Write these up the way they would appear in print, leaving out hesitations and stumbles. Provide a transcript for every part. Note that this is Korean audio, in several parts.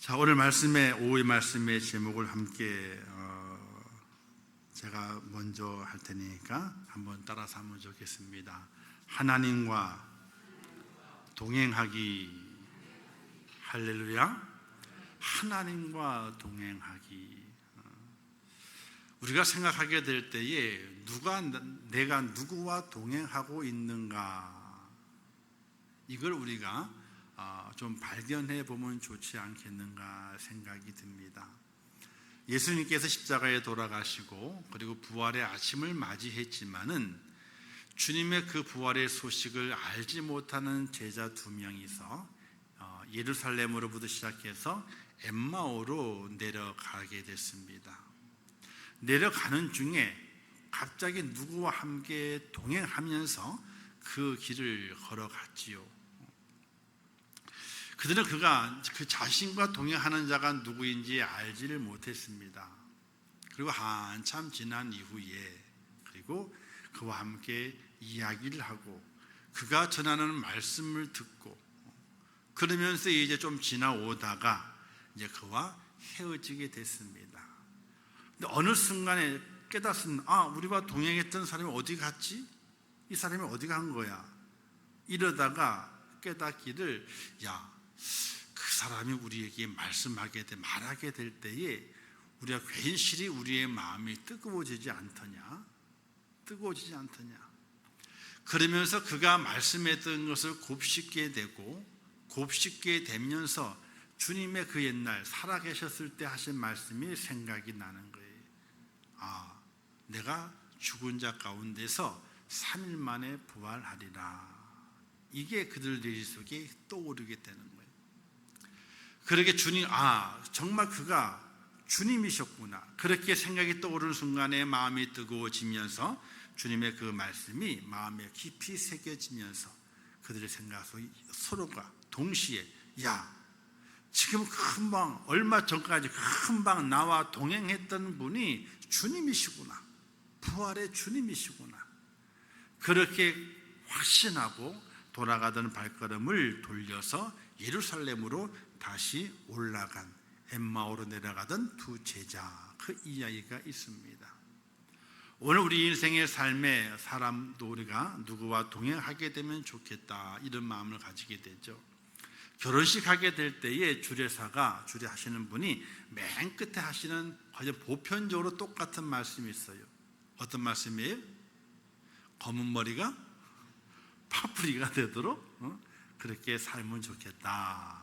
자, 오늘 오후의 말씀의 제목을 함께 제가 먼저 할 테니까 한번 따라서 한번 적겠습니다. 하나님과 동행하기. 할렐루야. 하나님과 동행하기. 우리가 생각하게 될 때에 내가 누구와 동행하고 있는가, 이걸 우리가 좀 발견해 보면 좋지 않겠는가 생각이 듭니다. 예수님께서 십자가에 돌아가시고 그리고 부활의 아침을 맞이했지만은 주님의 그 부활의 소식을 알지 못하는 제자 2명이서 예루살렘으로부터 시작해서 엠마오로 내려가게 됐습니다. 내려가는 중에 갑자기 누구와 함께 동행하면서 그 길을 걸어갔지요. 그들은 그가 그 자신과 동행하는 자가 누구인지 알지를 못했습니다. 그리고 한참 지난 이후에 그리고 그와 함께 이야기를 하고 그가 전하는 말씀을 듣고 그러면서 이제 좀 지나오다가 이제 그와 헤어지게 됐습니다. 근데 어느 순간에 깨닫습니다. 우리와 동행했던 사람이 어디 갔지? 이 사람이 어디 간 거야? 이러다가 깨닫기를, 그 사람이 우리에게 말하게 될 때에 우리가 괜시리 우리의 마음이 뜨거워지지 않더냐? 그러면서 그가 말씀했던 것을 곱씹게 되고 곱씹게 되면서 주님의 그 옛날 살아계셨을 때 하신 말씀이 생각이 나는 거예요. 내가 죽은 자 가운데서 3일 만에 부활하리라. 이게 그들 머릿속에 떠오르게 되는 거예요. 그렇게 주님, 정말 그가 주님이셨구나, 그렇게 생각이 떠오르는 순간에 마음이 뜨거워지면서 주님의 그 말씀이 마음에 깊이 새겨지면서 그들의 생각 속에 서로가 동시에 지금 금방 얼마 전까지 금방 나와 동행했던 분이 주님이시구나, 부활의 주님이시구나, 그렇게 확신하고 돌아가던 발걸음을 돌려서 예루살렘으로 다시 올라간, 엠마오로 내려가던 2 제자, 그 이야기가 있습니다. 오늘 우리 인생의 삶에 사람도 우리가 누구와 동행하게 되면 좋겠다, 이런 마음을 가지게 되죠. 결혼식 하게 될 때에 주례 하시는 분이 맨 끝에 하시는 거의 보편적으로 똑같은 말씀이 있어요. 어떤 말씀이에요? 검은 머리가 파뿌리가 되도록 그렇게 살면 좋겠다.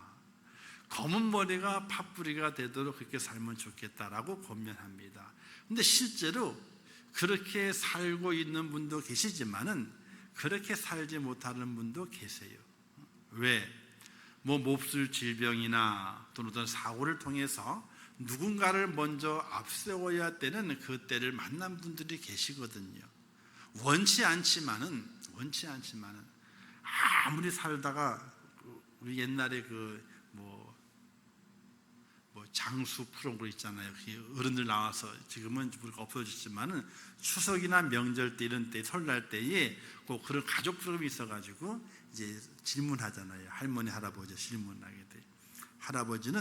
검은 머리가 파뿌리가 되도록 그렇게 살면 좋겠다라고 권면합니다. 근데 실제로 그렇게 살고 있는 분도 계시지만은 그렇게 살지 못하는 분도 계세요. 왜? 몹쓸 질병이나 또는 어떤 사고를 통해서 누군가를 먼저 앞세워야 되는 그 때를 만난 분들이 계시거든요. 원치 않지만은 아무리 살다가 우리 옛날에 장수 프로그램 있잖아요. 어른들 나와서, 지금은 우리가 없어졌지만은 추석이나 명절 때, 이런 때, 설날 때에 꼭 그런 가족 프로그램이 있어가지고 이제 질문하잖아요. 할머니, 할아버지 질문하게 돼. 할아버지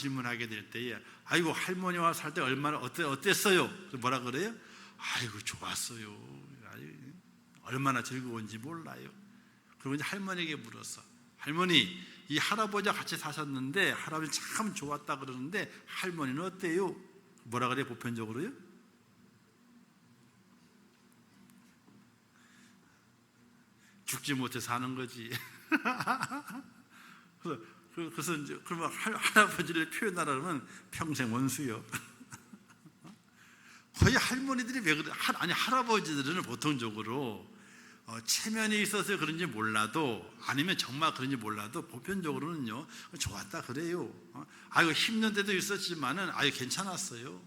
질문하게 될 때에, 아이고 할머니와 살 때 얼마나 어땠어요? 뭐라 그래요? 아이고 좋았어요. 얼마나 즐거운지 몰라요. 그리고 이제 할머니에게 물었어. 할머니, 이 할아버지와 같이 사셨는데 할아버지 참 좋았다 그러는데 할머니는 어때요? 뭐라 그래요? 보편적으로요? 죽지 못해 사는 거지. 그래서 이제 그러면 할아버지를 표현하라면 평생 원수요. 거의 할머니들이 왜 그래? 할아버지들은 보통적으로 체면이 있어서 그런지 몰라도, 아니면 정말 그런지 몰라도 보편적으로는요, 좋았다 그래요. 아이고 힘든 데도 있었지만은 괜찮았어요.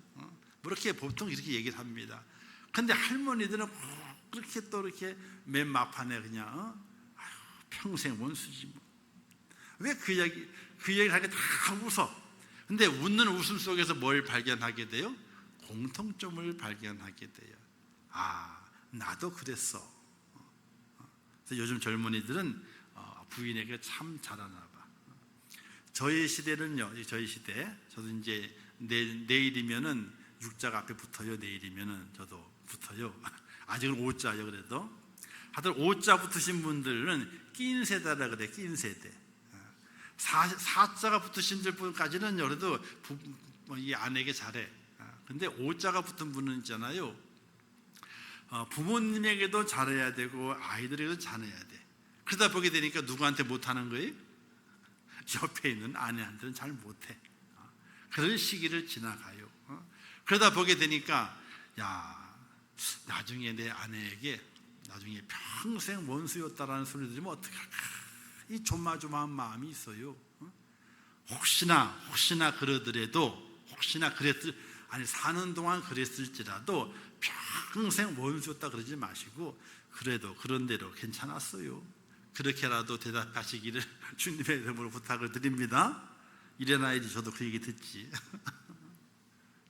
그렇게 보통 이렇게 얘기를 합니다. 근데 할머니들은 그렇게 또 이렇게 맨 막판에 그냥 평생 원수지 뭐. 왜 그 얘기를 하게 다 웃어. 근데 웃는 웃음 속에서 뭘 발견하게 돼요? 공통점을 발견하게 돼요. 나도 그랬어. 그래서 요즘 젊은이들은 부인에게 참 잘하나 봐. 저희 시대는요, 저희 시대, 저도 이제 내일이면은 육자가 앞에 붙어요. 내일이면은 저도 붙어요. 아직은 5자요. 그래도 하여튼 5자 붙으신 분들은 낀 세대라 그래. 낀 세대. 4자가 붙으신 분까지는 그래도 이 아내에게 잘해. 근데 5자가 붙은 분은 있잖아요. 부모님에게도 잘해야 되고 아이들에게도 잘해야 돼. 그러다 보게 되니까 누구한테 못하는 거예요? 옆에 있는 아내한테는 잘 못해. 그런 시기를 지나가요. 그러다 보게 되니까 나중에 내 아내에게 나중에 평생 원수였다라는 소리 들으면 어떡할까? 이 조마조마한 마음이 있어요. 혹시나 그러더라도 사는 동안 그랬을지라도 평생 원수였다 그러지 마시고 그래도 그런 대로 괜찮았어요. 그렇게라도 대답하시기를 주님의 이름으로 부탁을 드립니다. 이래놔야지 저도 그 얘기 듣지.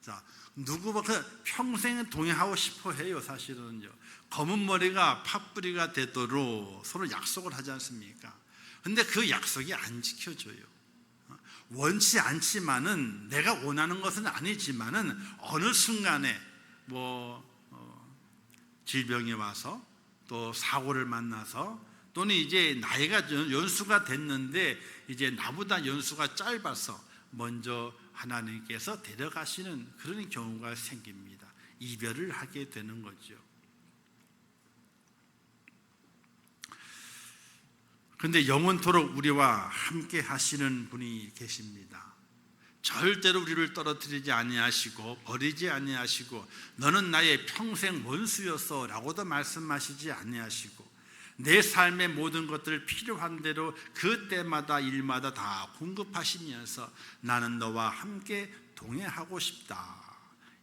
자, 누구보다 평생 동행하고 싶어 해요. 사실은요. 검은 머리가 팥뿌리가 되도록 서로 약속을 하지 않습니까? 근데 그 약속이 안 지켜져요. 원치 않지만은, 내가 원하는 것은 아니지만은 어느 순간에 질병이 와서 또 사고를 만나서 또는 이제 나이가 연수가 됐는데 이제 나보다 연수가 짧아서 먼저 하나님께서 데려가시는 그런 경우가 생깁니다. 이별을 하게 되는 거죠. 그런데 영원토록 우리와 함께 하시는 분이 계십니다. 절대로 우리를 떨어뜨리지 아니하시고 버리지 아니하시고 너는 나의 평생 원수였어 라고도 말씀하시지 아니하시고 내 삶의 모든 것들을 필요한 대로 그때마다 일마다 다 공급하시면서 나는 너와 함께 동행하고 싶다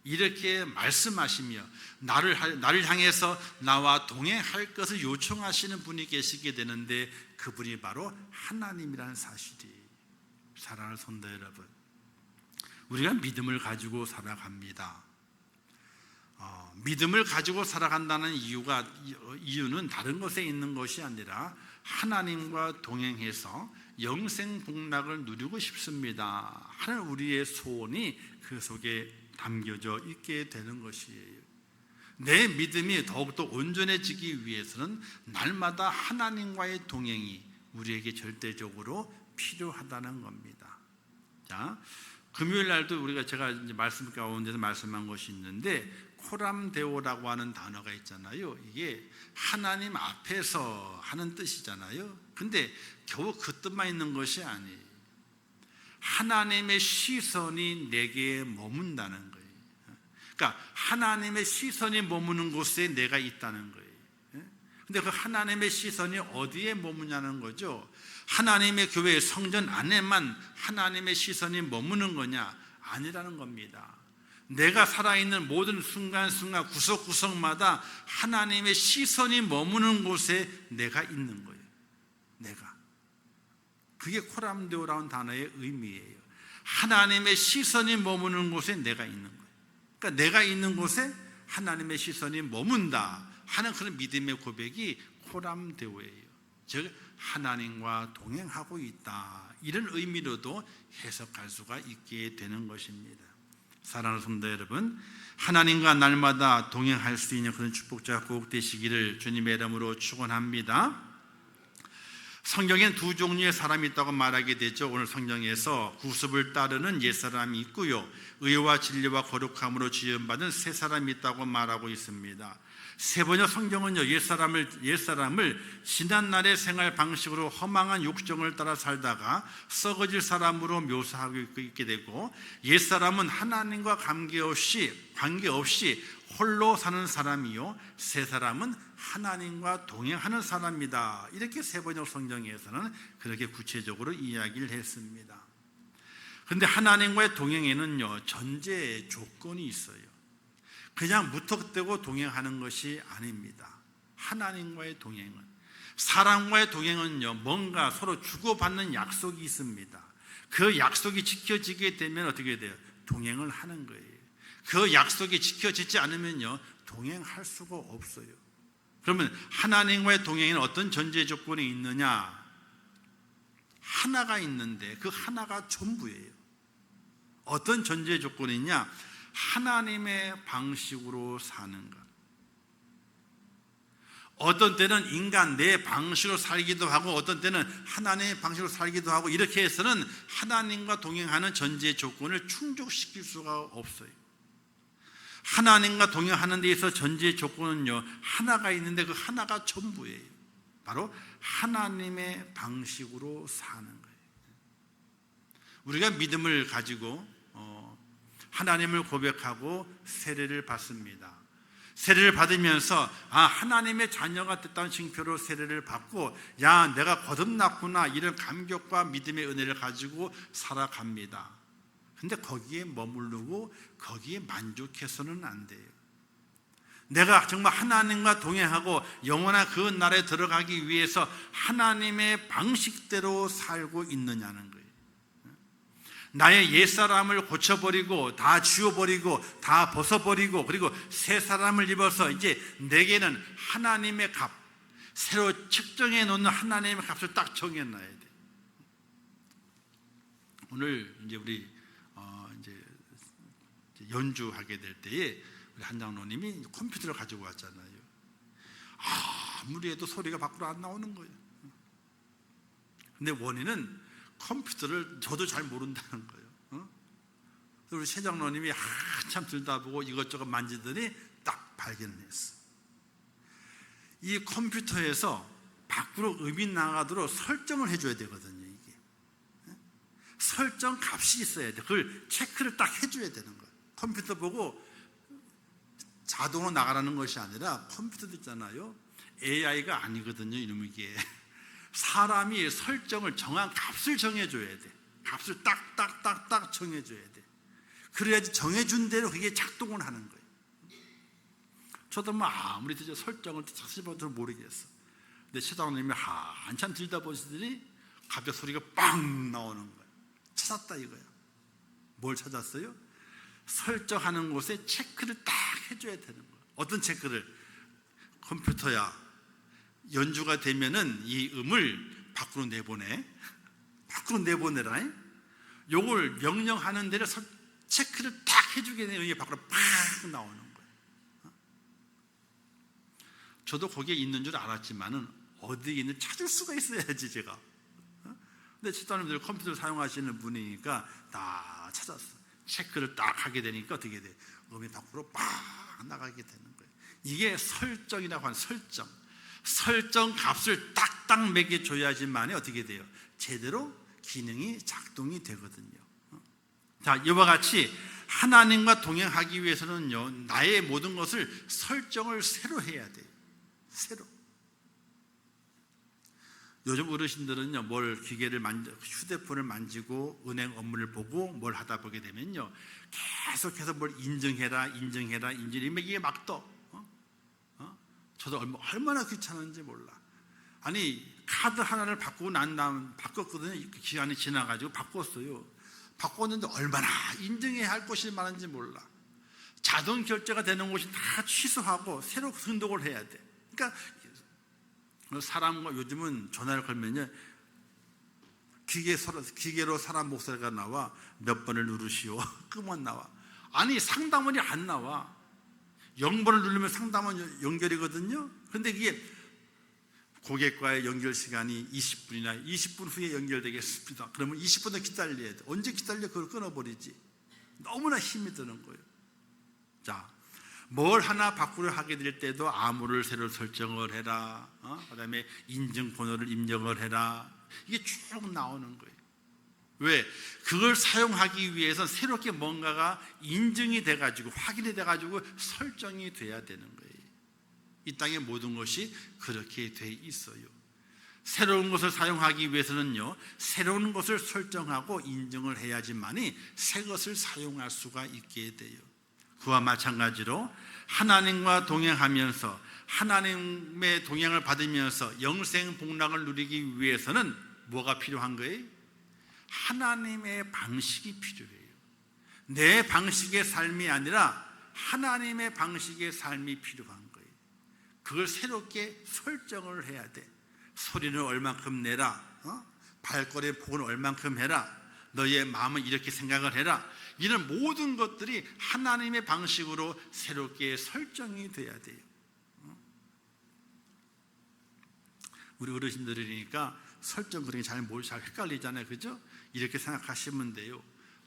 이렇게 말씀하시며 나를 향해서 나와 동행할 것을 요청하시는 분이 계시게 되는데 그분이 바로 하나님이라는 사실이, 사랑하는 성도 여러분, 우리가 믿음을 가지고 살아갑니다. 믿음을 가지고 살아간다는 이유는 다른 것에 있는 것이 아니라 하나님과 동행해서 영생 복락을 누리고 싶습니다 하는 우리의 소원이 그 속에 담겨져 있게 되는 것이에요. 내 믿음이 더욱더 온전해지기 위해서는 날마다 하나님과의 동행이 우리에게 절대적으로 필요하다는 겁니다. 자, 금요일 날도 제가 이제 말씀 가운데서 말씀한 것이 있는데 코람데오라고 하는 단어가 있잖아요. 이게 하나님 앞에서 하는 뜻이잖아요. 근데 겨우 그 뜻만 있는 것이 아니에요. 하나님의 시선이 내게 머문다는 거예요. 그러니까 하나님의 시선이 머무는 곳에 내가 있다는 거예요. 근데 그 하나님의 시선이 어디에 머무냐는 거죠. 하나님의 교회 성전 안에만 하나님의 시선이 머무는 거냐? 아니라는 겁니다. 내가 살아있는 모든 순간순간 구석구석마다 하나님의 시선이 머무는 곳에 내가 있는 거예요. 내가. 그게 코람데오라는 단어의 의미예요. 하나님의 시선이 머무는 곳에 내가 있는 거예요. 그러니까 내가 있는 곳에 하나님의 시선이 머문다 하는 그런 믿음의 고백이 코람데오예요. 즉 하나님과 동행하고 있다, 이런 의미로도 해석할 수가 있게 되는 것입니다. 사랑하는 성도 여러분, 하나님과 날마다 동행할 수 있는 그런 축복자 꼭 되시기를 주님의 이름으로 축원합니다. 성경엔 두 종류의 사람이 있다고 말하게 되죠. 오늘 성경에서 구습을 따르는 옛사람이 있고요, 의와 진리와 거룩함으로 지음받은 새 사람이 있다고 말하고 있습니다. 세번역 성경은요, 옛사람을 지난날의 생활 방식으로 허망한 욕정을 따라 살다가 썩어질 사람으로 묘사하고 있게 되고, 옛사람은 하나님과 관계없이 홀로 사는 사람이요, 새 사람은 하나님과 동행하는 사람이다. 이렇게 세번역 성경에서는 그렇게 구체적으로 이야기를 했습니다. 그런데 하나님과의 동행에는요, 전제 조건이 있어요. 그냥 무턱대고 동행하는 것이 아닙니다. 하나님과의 동행은, 사람과의 동행은요, 뭔가 서로 주고받는 약속이 있습니다. 그 약속이 지켜지게 되면 어떻게 돼요? 동행을 하는 거예요. 그 약속이 지켜지지 않으면요, 동행할 수가 없어요. 그러면 하나님과의 동행에는 어떤 전제 조건이 있느냐? 하나가 있는데 그 하나가 전부예요. 어떤 전제 조건이냐? 하나님의 방식으로 사는 것. 어떤 때는 인간 내 방식으로 살기도 하고 어떤 때는 하나님의 방식으로 살기도 하고, 이렇게 해서는 하나님과 동행하는 전제 조건을 충족시킬 수가 없어요. 하나님과 동행하는 데 있어서 전제 조건은요, 하나가 있는데 그 하나가 전부예요. 바로 하나님의 방식으로 사는 거예요. 우리가 믿음을 가지고 하나님을 고백하고 세례를 받습니다. 세례를 받으면서 하나님의 자녀가 됐다는 징표로 세례를 받고, 내가 거듭났구나, 이런 감격과 믿음의 은혜를 가지고 살아갑니다. 근데 거기에 머무르고 거기에 만족해서는 안 돼요. 내가 정말 하나님과 동행하고 영원한 그 나라에 들어가기 위해서 하나님의 방식대로 살고 있느냐는 거예요. 나의 옛사람을 고쳐버리고 다 지워버리고 다 벗어버리고, 그리고 새 사람을 입어서 이제 내게는 하나님의 값, 새로 측정해 놓는 하나님의 값을 딱 정해놔야 돼. 오늘 이제 우리 이제 연주하게 될 때에 우리 한 장로님이 컴퓨터를 가지고 왔잖아요. 아무리 해도 소리가 밖으로 안 나오는 거예요. 근데 원인은 컴퓨터를 저도 잘 모른다는 거예요. 우리 최 장로님이 한참 들다 보고 이것저것 만지더니 딱 발견했어. 이 컴퓨터에서 밖으로 음이 나가도록 설정을 해줘야 되거든요. 이게 설정 값이 있어야 돼. 그걸 체크를 딱 해줘야 되는 거예요. 컴퓨터 보고 자동으로 나가라는 것이 아니라, 컴퓨터도 있잖아요, AI가 아니거든요. 이놈 이게 사람이 설정을 정한 값을 정해줘야 돼. 값을 딱딱딱딱 정해줘야 돼. 그래야지 정해준 대로 그게 작동을 하는 거예요. 저도 아무리 설정을 자세히 봐도 모르겠어. 근데 최장로님이 한참 들다 보시더니 갑자기 소리가 빵 나오는 거예요. 찾았다 이거야. 뭘 찾았어요? 설정하는 곳에 체크를 딱 해줘야 되는 거예요. 어떤 체크를? 컴퓨터야, 연주가 되면은 이 음을 밖으로 내보내. 밖으로 내보내라. 요걸 명령하는 대로 체크를 딱 해주게 되면 이게 밖으로 팍 나오는 거예요. 저도 거기에 있는 줄 알았지만은 어디에 있는 찾을 수가 있어야지 제가. 근데 집사님들 컴퓨터를 사용하시는 분이니까 다 찾았어. 체크를 딱 하게 되니까 어떻게 돼? 음이 밖으로 팍 나가게 되는 거예요. 이게 설정이라고 하는 설정. 설정 값을 딱딱 매겨줘야지만 어떻게 돼요? 제대로 기능이 작동이 되거든요. 자, 이와 같이 하나님과 동행하기 위해서는요, 나의 모든 것을 설정을 새로 해야 돼요. 새로. 요즘 어르신들은요, 휴대폰을 만지고 은행 업무를 보고 뭘 하다 보게 되면요, 계속해서 뭘 인증해라, 이게 막 떠. 저도 얼마나 귀찮은지 몰라. 아니, 카드 하나를 바꾸고 난 다음 바꿨거든요. 기간이 지나가지고 바꿨어요. 바꿨는데 얼마나 인증해야 할 곳이 많은지 몰라. 자동 결제가 되는 곳이 다 취소하고 새로 등록을 해야 돼. 그러니까 사람과, 요즘은 전화를 걸면요, 기계로 사람 목소리가 나와. 몇 번을 누르시오. 끄면 나와. 아니, 상담원이 안 나와. 0번을 누르면 상담원 연결이거든요. 그런데 그게 고객과의 연결 시간이 20분이나 20분 후에 연결되겠습니다. 그러면 20분 더 기다려야 돼. 언제 기다려? 그걸 끊어버리지. 너무나 힘이 드는 거예요. 자, 뭘 하나 바꾸려 하게 될 때도 암호를 새로 설정을 해라. 그 다음에 인증번호를 입력을 해라. 이게 쭉 나오는 거예요. 왜? 그걸 사용하기 위해서 새롭게 뭔가가 인증이 돼가지고, 확인이 돼가지고 설정이 돼야 되는 거예요. 이 땅의 모든 것이 그렇게 돼 있어요. 새로운 것을 사용하기 위해서는요, 새로운 것을 설정하고 인증을 해야지만이 새 것을 사용할 수가 있게 돼요. 그와 마찬가지로 하나님과 동행하면서, 하나님의 동행을 받으면서 영생 복락을 누리기 위해서는 뭐가 필요한 거예요? 하나님의 방식이 필요해요. 내 방식의 삶이 아니라 하나님의 방식의 삶이 필요한 거예요. 그걸 새롭게 설정을 해야 돼. 소리는 얼만큼 내라, 발걸음의 폭은 얼만큼 해라, 너의 마음은 이렇게 생각을 해라. 이런 모든 것들이 하나님의 방식으로 새롭게 설정이 돼야 돼요. 우리 어르신들이니까 설정 그런 게 잘 헷갈리잖아요, 그죠? 이렇게 생각하시면 돼요.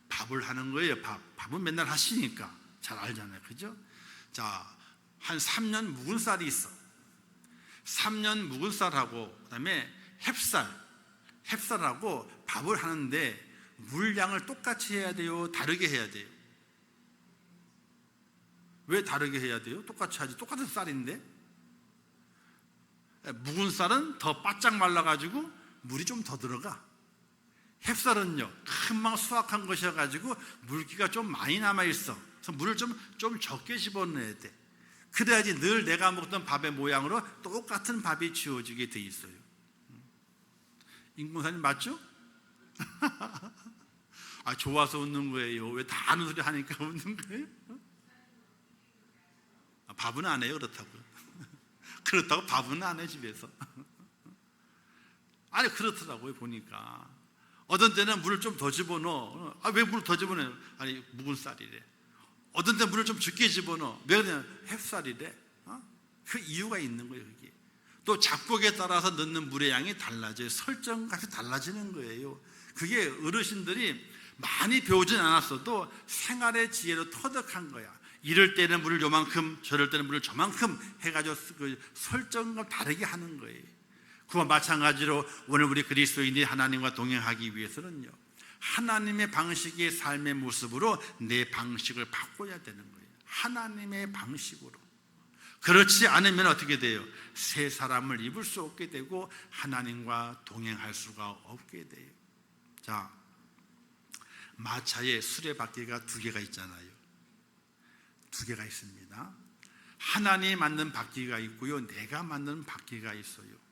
밥을 하는 거예요. 밥은 맨날 하시니까 잘 알잖아요, 그죠? 자, 한 3년 묵은 쌀이 있어. 3년 묵은 쌀하고 그다음에 햅쌀하고 밥을 하는데 물량을 똑같이 해야 돼요, 다르게 해야 돼요? 왜 다르게 해야 돼요? 똑같이 하지, 똑같은 쌀인데. 묵은 쌀은 더 바짝 말라가지고 물이 좀 더 들어가. 햅쌀은요, 금방 수확한 것이어가지고 물기가 좀 많이 남아있어. 그래서 물을 좀 적게 집어넣어야 돼. 그래야지 늘 내가 먹던 밥의 모양으로 똑같은 밥이 지어지게 돼 있어요. 임금사님 맞죠? 좋아서 웃는 거예요. 왜 다 아는 소리 하니까 웃는 거예요? 밥은 안 해요, 그렇다고 밥은 안 해, 집에서. 아니, 그렇더라고요, 보니까. 어떤 때는 물을 좀 더 집어넣어. 왜 물을 더 집어넣어요? 아니, 묵은 쌀이래. 어떤 때는 물을 좀 적게 집어넣어. 왜 그러냐? 햅쌀이래. 그 이유가 있는 거예요, 그게. 또 작곡에 따라서 넣는 물의 양이 달라져요. 설정값이 달라지는 거예요. 그게 어르신들이 많이 배우진 않았어도 생활의 지혜로 터득한 거야. 이럴 때는 물을 요만큼, 저럴 때는 물을 저만큼 해가지고 그 설정과 다르게 하는 거예요. 그와 마찬가지로 오늘 우리 그리스도인이 하나님과 동행하기 위해서는요, 하나님의 방식의 삶의 모습으로 내 방식을 바꿔야 되는 거예요. 하나님의 방식으로. 그렇지 않으면 어떻게 돼요? 새 사람을 입을 수 없게 되고 하나님과 동행할 수가 없게 돼요. 자, 마차에 수레바퀴가 2개가 있잖아요. 2개가 있습니다. 하나님이 만든 바퀴가 있고요, 내가 만든 바퀴가 있어요.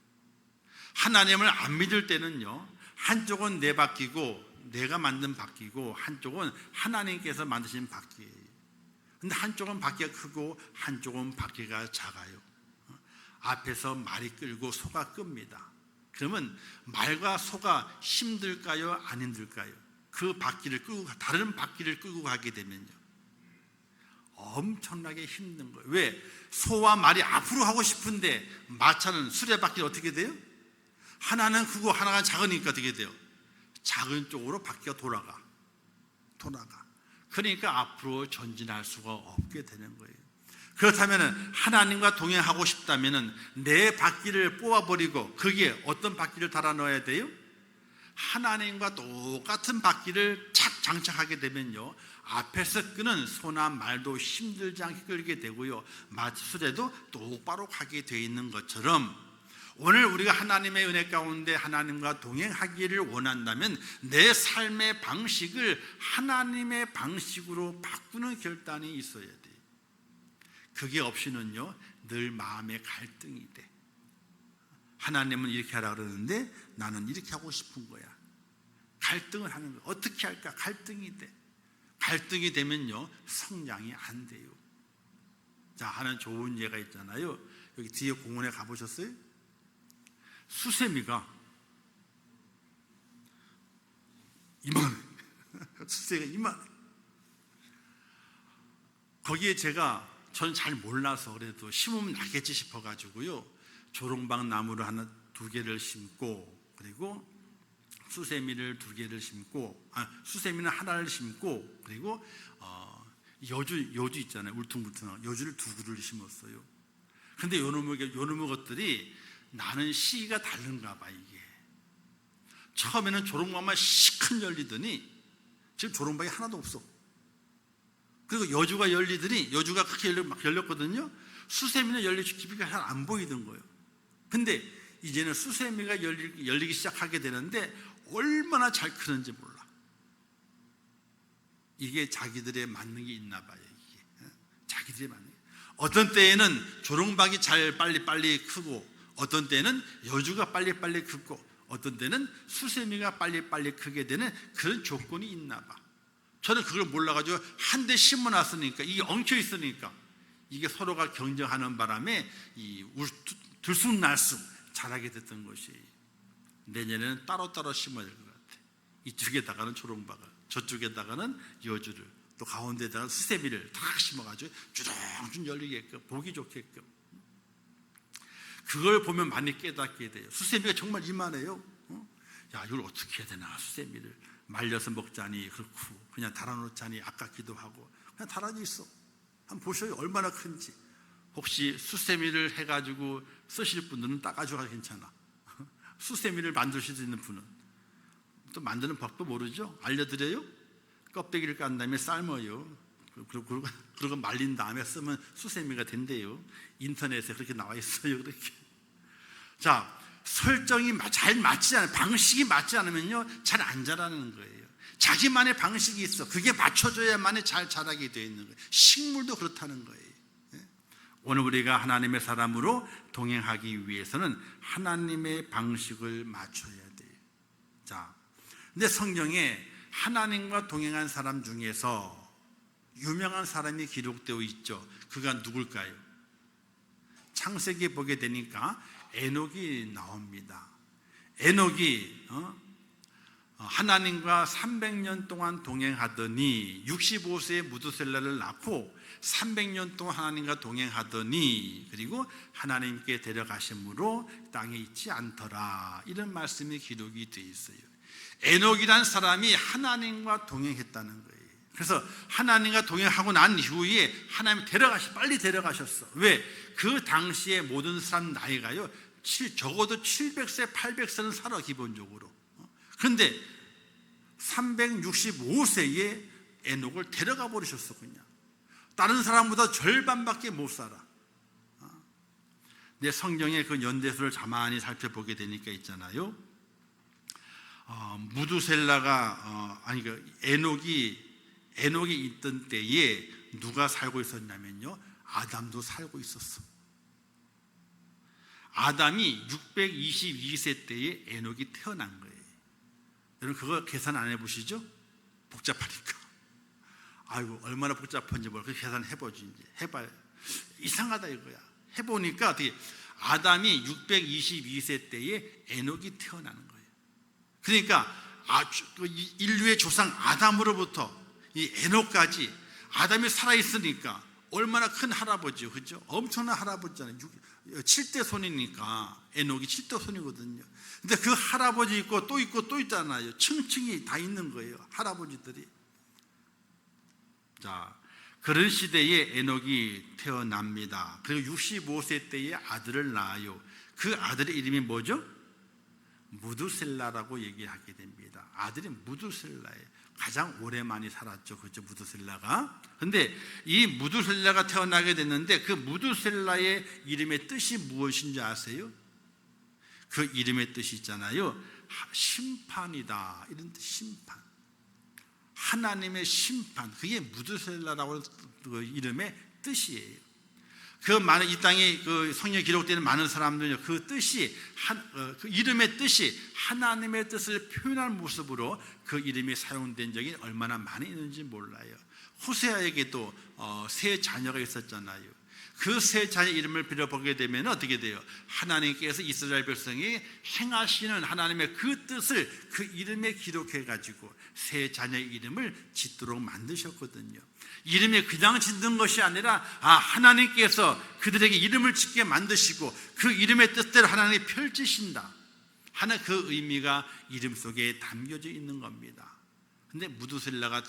하나님을 안 믿을 때는요, 한쪽은 내 바퀴고 내가 만든 바퀴고 한쪽은 하나님께서 만드신 바퀴예요. 근데 한쪽은 바퀴가 크고 한쪽은 바퀴가 작아요. 앞에서 말이 끌고 소가 끕니다. 그러면 말과 소가 힘들까요, 안 힘들까요? 그 바퀴를 끌고, 다른 바퀴를 끌고 가게 되면요, 엄청나게 힘든 거예요. 왜? 소와 말이 앞으로 하고 싶은데 마차는 수레바퀴가 어떻게 돼요? 하나는 크고 하나가 작으니까 어떻게 돼요? 작은 쪽으로 바퀴가 돌아가. 그러니까 앞으로 전진할 수가 없게 되는 거예요. 그렇다면 하나님과 동행하고 싶다면 내 바퀴를 뽑아버리고 거기에 어떤 바퀴를 달아 넣어야 돼요? 하나님과 똑같은 바퀴를 착 장착하게 되면요, 앞에서 끄는 소나 말도 힘들지 않게 끌게 되고요, 마치 수레도 똑바로 가게 되어 있는 것처럼 오늘 우리가 하나님의 은혜 가운데 하나님과 동행하기를 원한다면 내 삶의 방식을 하나님의 방식으로 바꾸는 결단이 있어야 돼요. 그게 없이는요, 늘 마음의 갈등이 돼. 하나님은 이렇게 하라 그러는데 나는 이렇게 하고 싶은 거야. 갈등을 하는 거야. 어떻게 할까? 갈등이 돼. 갈등이 되면요, 성장이 안 돼요. 자, 하나 좋은 예가 있잖아요. 여기 뒤에 공원에 가보셨어요? 수세미가 이만해. 수세가 이만해. 거기에 저는 잘 몰라서 그래도 심으면 나겠지 싶어가지고요, 조롱박 나무를 하나 2개를 심고, 그리고 수세미를 2개를 심고, 수세미는 하나를 심고, 그리고 여주 있잖아요, 울퉁불퉁한 여주를 2그루를 심었어요. 근데 요놈의 것들이 나는 시기가 다른가 봐. 이게 처음에는 조롱박만 시큰 열리더니 지금 조롱박이 하나도 없어. 그리고 여주가 열리더니 여주가 크게 열렸거든요. 수세미는 열릴 기미가 잘 안 보이던 거예요. 근데 이제는 수세미가 열리기 시작하게 되는데 얼마나 잘 크는지 몰라. 이게 자기들의 맞는 게 있나 봐요. 이게 자기들의 맞는 게. 어떤 때에는 조롱박이 잘 빨리 크고, 어떤 때는 여주가 빨리 크고, 어떤 때는 수세미가 빨리 크게 되는 그런 조건이 있나 봐. 저는 그걸 몰라가지고 한 대 심어놨으니까, 이게 엉켜 있으니까 이게 서로가 경쟁하는 바람에 이 들쑥날쑥 자라게 됐던 것이. 내년에는 따로따로 심어야 될 것 같아. 이쪽에다가는 초롱박을, 저쪽에다가는 여주를, 또 가운데다가 수세미를 탁 심어가지고 주렁주렁 열리게끔, 보기 좋게끔. 그걸 보면 많이 깨닫게 돼요. 수세미가 정말 이만해요. 야, 이걸 어떻게 해야 되나. 수세미를 말려서 먹자니 그렇고, 그냥 달아놓자니 아깝기도 하고, 그냥 달아져 있어. 한번 보셔요. 얼마나 큰지. 혹시 수세미를 해가지고 쓰실 분들은 따가지고 가도 괜찮아. 수세미를 만드실 수 있는 분은 또 만드는 법도 모르죠? 알려드려요? 껍데기를 깐 다음에 삶아요. 그리고 말린 다음에 쓰면 수세미가 된대요. 인터넷에 그렇게 나와 있어요. 그렇게. 자, 설정이 잘 맞지 않아요. 방식이 맞지 않으면요, 잘 안 자라는 거예요. 자기만의 방식이 있어. 그게 맞춰줘야만이 잘 자라게 되어 있는 거예요. 식물도 그렇다는 거예요. 오늘 우리가 하나님의 사람으로 동행하기 위해서는 하나님의 방식을 맞춰야 돼요. 자, 근데 성경에 하나님과 동행한 사람 중에서 유명한 사람이 기록되어 있죠. 그가 누굴까요? 창세기에 보게 되니까 에녹이 나옵니다. 에녹이 하나님과 300년 동안 동행하더니 65세에 무두셀라를 낳고 300년 동안 하나님과 동행하더니 그리고 하나님께 데려가심으로 땅에 있지 않더라. 이런 말씀이 기록이 되어 있어요. 에녹이란 사람이 하나님과 동행했다는 거예요. 그래서 하나님과 동행하고 난 이후에 하나님이 빨리 데려가셨어. 왜? 그 당시에 모든 사람 나이가요, 적어도 700세, 800세는 살아, 기본적으로. 그런데 365세에 에녹을 데려가 버리셨어. 그냥 다른 사람보다 절반밖에 못 살아. 내 성경의 그 연대수를 가만히 살펴보게 되니까 있잖아요. 무두셀라가 에녹이 있던 때에 누가 살고 있었냐면요, 아담도 살고 있었어. 아담이 622세 때에 에녹이 태어난 거예요. 여러분 그거 계산 안 해보시죠? 복잡하니까. 아이고 얼마나 복잡한지 모르고 계산해보지. 이제 해봐요. 이상하다 이거야. 해보니까 어떻게 아담이 622세 때에 에녹이 태어나는 거예요. 그러니까 인류의 조상 아담으로부터 이 에녹까지 아담이 살아있으니까 얼마나 큰 할아버지요, 그죠? 엄청난 할아버지잖아요. 7대 손이니까 에녹이 7대 손이거든요. 근데 그 할아버지 있고 또 있잖아요. 층층이 다 있는 거예요, 할아버지들이. 자, 그런 시대에 에녹이 태어납니다. 그리고 65세 때에 아들을 낳아요. 그 아들의 이름이 뭐죠? 무두셀라라고 얘기하게 됩니다. 아들이 무두셀라예요. 가장 오래 많이 살았죠, 그렇죠, 무두셀라가. 근데 이 무두셀라가 태어나게 됐는데 그 무두셀라의 이름의 뜻이 무엇인지 아세요? 그 이름의 뜻이 있잖아요, 심판이다, 이런 뜻. 심판, 하나님의 심판, 그게 무두셀라라고 그 이름의 뜻이에요. 그 많은 이 땅에 그 성경에 기록되는 많은 사람들은요, 그 뜻이 그 이름의 뜻이 하나님의 뜻을 표현할 모습으로 그 이름이 사용된 적이 얼마나 많이 있는지 몰라요. 호세아에게도 세 자녀가 있었잖아요. 그 세 자녀 이름을 빌어보게 되면 어떻게 돼요? 하나님께서 이스라엘 백성이 행하시는 하나님의 그 뜻을 그 이름에 기록해 가지고 세 자녀의 이름을 짓도록 만드셨거든요. 이름이 그냥 짓는 것이 아니라 하나님께서 그들에게 이름을 짓게 만드시고 그 이름의 뜻대로 하나님이 펼치신다 하는 그 의미가 이름 속에 담겨져 있는 겁니다. 근데 무두셀라가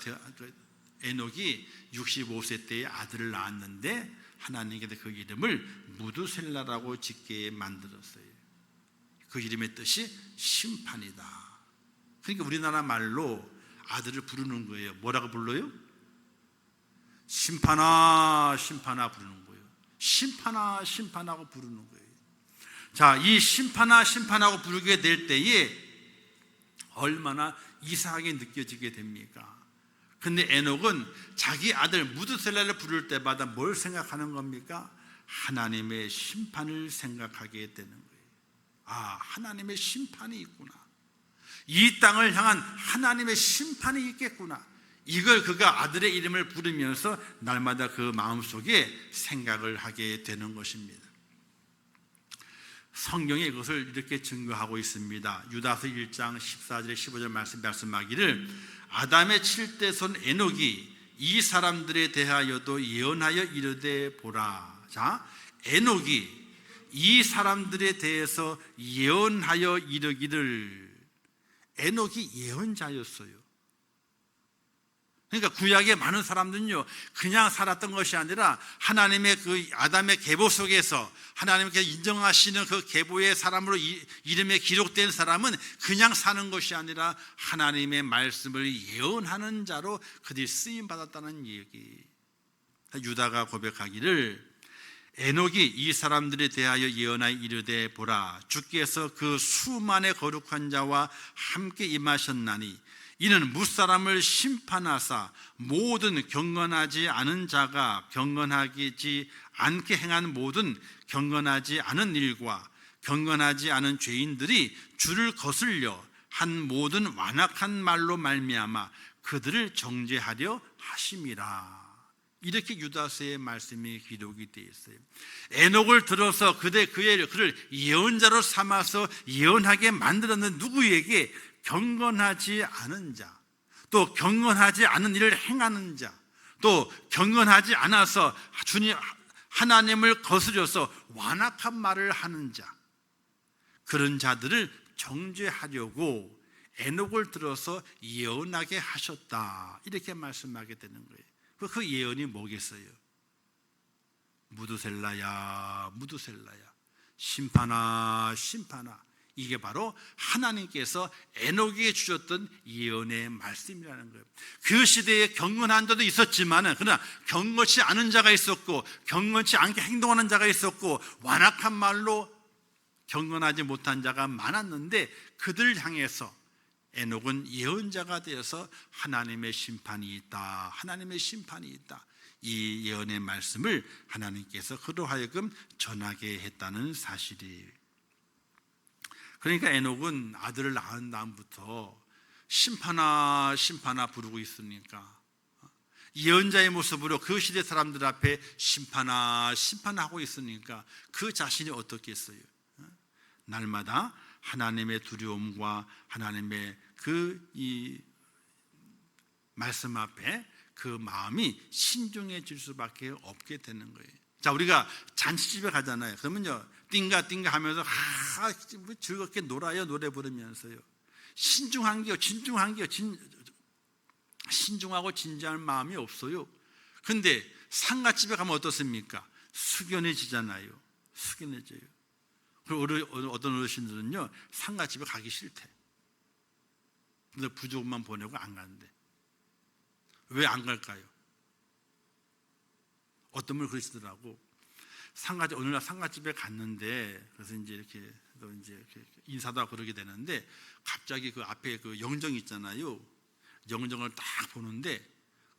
에녹이 65세 때에 아들을 낳았는데 하나님께서 그 이름을 무두셀라라고 짓게 만들었어요. 그 이름의 뜻이 심판이다. 그러니까 우리나라 말로 아들을 부르는 거예요. 뭐라고 불러요? 심판아, 심판아 부르는 거예요. 심판아, 심판하고 부르는 거예요. 자, 이 심판아, 심판하고 부르게 될 때에 얼마나 이상하게 느껴지게 됩니까? 근데 에녹은 자기 아들 무두셀라를 부를 때마다 뭘 생각하는 겁니까? 하나님의 심판을 생각하게 되는 거예요. 하나님의 심판이 있구나. 이 땅을 향한 하나님의 심판이 있겠구나. 이걸 그가 아들의 이름을 부르면서 날마다 그 마음속에 생각을 하게 되는 것입니다. 성경에 이것을 이렇게 증거하고 있습니다. 유다서 1장 14절에 15절 말씀하기를 아담의 7대 손 에녹이 이 사람들에 대하여도 예언하여 이르되 보라. 자, 에녹이 이 사람들에 대해서 예언하여 이르기를. 에녹이 예언자였어요. 그러니까 구약의 많은 사람들은요, 그냥 살았던 것이 아니라 하나님의 그 아담의 계보 속에서 하나님께서 인정하시는 그 계보의 사람으로 이름에 기록된 사람은 그냥 사는 것이 아니라 하나님의 말씀을 예언하는 자로 그들이 쓰임 받았다는 얘기. 유다가 고백하기를 에녹이 이 사람들에 대하여 예언하여 이르되 보라, 주께서 그 수만의 거룩한 자와 함께 임하셨나니 이는 무사람을 심판하사 모든 경건하지 않은 자가 경건하지 않게 행한 모든 경건하지 않은 일과 경건하지 않은 죄인들이 주를 거슬려 한 모든 완악한 말로 말미암아 그들을 정죄하려 하심이라. 이렇게 유다서의 말씀이 기록이 되어 있어요. 에녹을 들어서 그를 예언자로 삼아서 예언하게 만들었는 누구에게? 경건하지 않은 자, 또 경건하지 않은 일을 행하는 자, 또 경건하지 않아서 주님 하나님을 거스려서 완악한 말을 하는 자, 그런 자들을 정죄하려고 에녹을 들어서 예언하게 하셨다. 이렇게 말씀하게 되는 거예요. 그 예언이 뭐겠어요? 무두셀라야 무두셀라야, 심판아 심판아. 이게 바로 하나님께서 에녹에게 주셨던 예언의 말씀이라는 거예요. 그 시대에 경건한 자도 있었지만, 그러나 경건치 않은 자가 있었고 경건치 않게 행동하는 자가 있었고 완악한 말로 경건하지 못한 자가 많았는데, 그들 향해서 에녹은 예언자가 되어서 하나님의 심판이 있다, 하나님의 심판이 있다, 이 예언의 말씀을 하나님께서 그로 하여금 전하게 했다는 사실이에요. 그러니까 에녹은 아들을 낳은 다음부터 심판아 심판아 부르고 있으니까 예언자의 모습으로 그 시대 사람들 앞에 심판아 심판하고 있으니까 그 자신이 어떻겠어요? 날마다 하나님의 두려움과 하나님의 이 말씀 앞에 그 마음이 신중해질 수밖에 없게 되는 거예요. 자, 우리가 잔치집에 가잖아요. 그러면요, 띵가 하면서 즐겁게 놀아요. 노래 부르면서요. 신중하고 진지한 마음이 없어요. 근데 상가집에 가면 어떻습니까? 숙연해지잖아요. 숙연해져요. 그리고 어떤 어르신들은요, 상가집에 가기 싫대. 근데 부족만 보내고 안 가는데. 왜 안 갈까요? 어떤 분이 그러시더라고. 어느 날 상가집에 갔는데, 그래서 이제 이렇게 인사도 하고 그러게 되는데, 갑자기 그 앞에 그 영정이 있잖아요. 영정을 딱 보는데,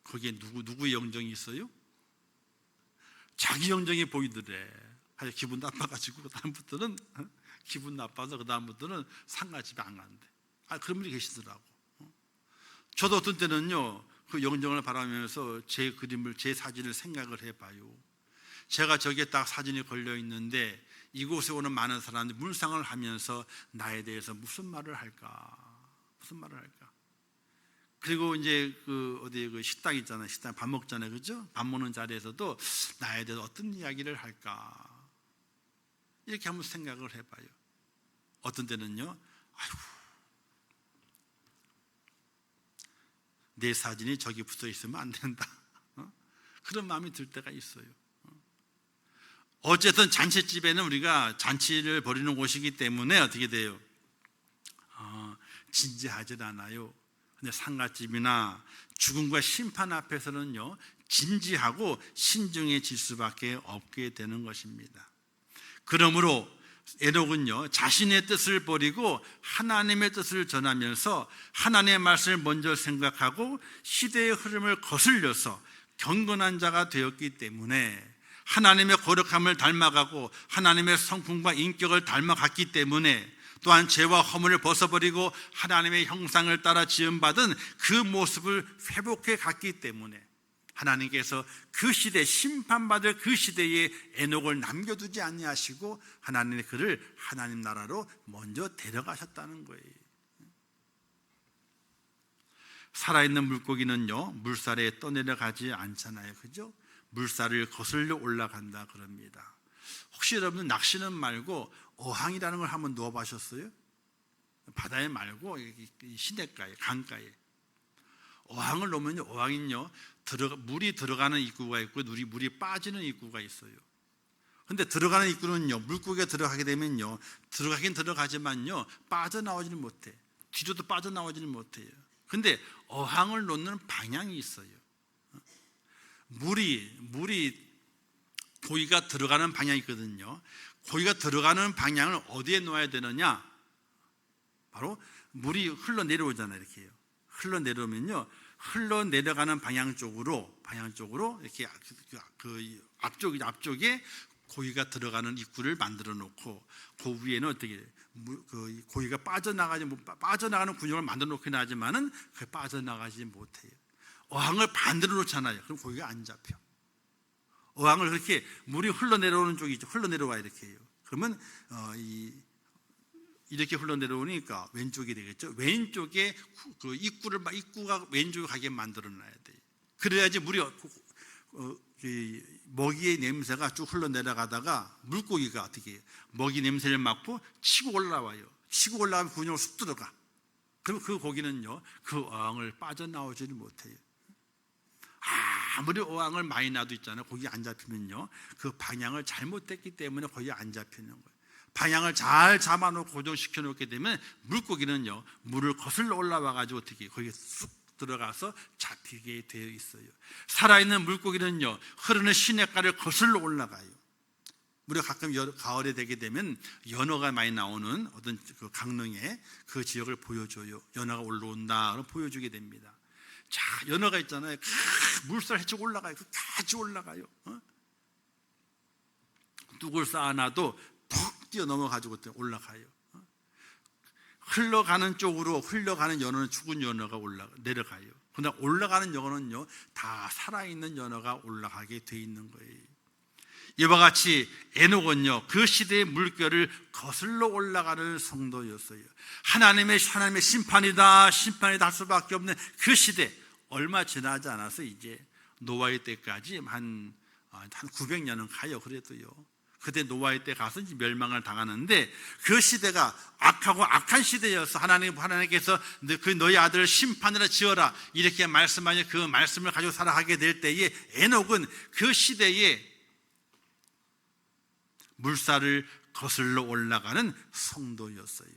거기에 누구의 영정이 있어요? 자기 영정이 보이더래. 기분 나빠가지고, 그다음부터는 기분 나빠서 그다음부터는 상가집에 안 간대. 그런 분이 계시더라고. 저도 어떤 때는요, 그 영정을 바라면서 제 사진을 생각을 해봐요. 제가 저기에 딱 사진이 걸려 있는데, 이곳에 오는 많은 사람들이 물상을 하면서 나에 대해서 무슨 말을 할까? 그리고 이제 어디 식당 있잖아요. 식당 밥 먹잖아요. 그죠? 밥 먹는 자리에서도 나에 대해서 어떤 이야기를 할까? 이렇게 한번 생각을 해봐요. 어떤 때는요, 아이고, 내 사진이 저기 붙어 있으면 안 된다. 그런 마음이 들 때가 있어요. 어쨌든 잔치집에는 우리가 잔치를 벌이는 곳이기 때문에 어떻게 돼요? 진지하지 않아요. 근데 상가집이나 죽음과 심판 앞에서는요, 진지하고 신중해질 수밖에 없게 되는 것입니다. 그러므로 에녹은요, 자신의 뜻을 버리고 하나님의 뜻을 전하면서 하나님의 말씀을 먼저 생각하고 시대의 흐름을 거슬려서 경건한 자가 되었기 때문에, 하나님의 거룩함을 닮아가고 하나님의 성품과 인격을 닮아갔기 때문에, 또한 죄와 허물을 벗어버리고 하나님의 형상을 따라 지음받은 그 모습을 회복해 갔기 때문에, 하나님께서 그 시대, 심판받을 그 시대에 에녹을 남겨두지 아니하시고 하나님의 그를 하나님 나라로 먼저 데려가셨다는 거예요. 살아있는 물고기는요, 물살에 떠내려가지 않잖아요. 그죠? 물살을 거슬러 올라간다 그럽니다. 혹시 여러분 낚시는 말고 어항이라는 걸 한번 누워보셨어요? 바다에 말고 시냇가에, 강가에 어항을 놓으면 어항은요, 물이 들어가는 입구가 있고 물이 빠지는 입구가 있어요. 근데 들어가는 입구는요, 물고기가 들어가게 되면요, 들어가긴 들어가지만요, 빠져나오지는 못해. 뒤로도 빠져나오지는 못해요. 근데 어항을 놓는 방향이 있어요. 물이 고기가 들어가는 방향이 있거든요. 고기가 들어가는 방향을 어디에 놓아야 되느냐? 바로 물이 흘러내려오잖아요. 이렇게요. 흘러내려오면요, 흘러내려가는 방향 쪽으로 이렇게 그 앞쪽에 고기가 들어가는 입구를 만들어 놓고 그 위에는 어떻게 그 고기가 빠져나가는 군용을 만들어 놓긴 하지만은 그 빠져나가지 못해요. 어항을 반대로 놓잖아요. 그럼 고기가 안 잡혀. 어항을 그렇게 물이 흘러내려오는 쪽이 있죠. 흘러내려와 이렇게 해요. 그러면 이렇게 흘러내려오니까 왼쪽이 되겠죠. 왼쪽에 그 입구가 왼쪽에 가게 만들어 놔야 돼요. 그래야지 물이 먹이의 냄새가 쭉 흘러내려가다가 물고기가 어떻게 해요? 먹이 냄새를 맡고 치고 올라와요. 치고 올라가면 군용으로 쑥 들어가. 그럼 그 고기는요, 그 어항을 빠져나오지를 못해요. 아무리 어항을 많이 놔도 있잖아요. 고기 안 잡히면요, 그 방향을 잘못했기 때문에 거기 안 잡히는 거예요. 방향을 잘 잡아놓고 고정시켜 놓게 되면 물고기는요, 물을 거슬러 올라와 가지고 어떻게 거기에 쑥 들어가서 잡히게 되어 있어요. 살아있는 물고기는요, 흐르는 시냇가를 거슬러 올라가요. 우리가 가끔 가을에 되게 되면 연어가 많이 나오는 어떤 그 강릉에 그 지역을 보여줘요. 연어가 올라온다, 그럼 보여주게 됩니다. 자, 연어가 있잖아요. 물살 헤치고 올라가요. 같이 올라가요. 뚝을 쌓아놔도 푹 뛰어넘어가지고 올라가요. 흘러가는 쪽으로 흘러가는 연어는 죽은 연어가 내려가요. 그러나 올라가는 연어는요, 다 살아있는 연어가 올라가게 돼 있는 거예요. 이와 같이 에녹은요, 그 시대의 물결을 거슬러 올라가는 성도였어요. 하나님의 심판이다 할 수밖에 없는 그 시대, 얼마 지나지 않아서 이제 노아의 때까지 한 900년은 가요. 그래도요, 그때 노아의 때 가서 이제 멸망을 당하는데, 그 시대가 악한 시대여서 하나님께서 그 너희 아들을 심판으로 지어라 이렇게 말씀하니 그 말씀을 가지고 살아가게 될 때에 에녹은 그 시대에 물살을 거슬러 올라가는 성도였어요.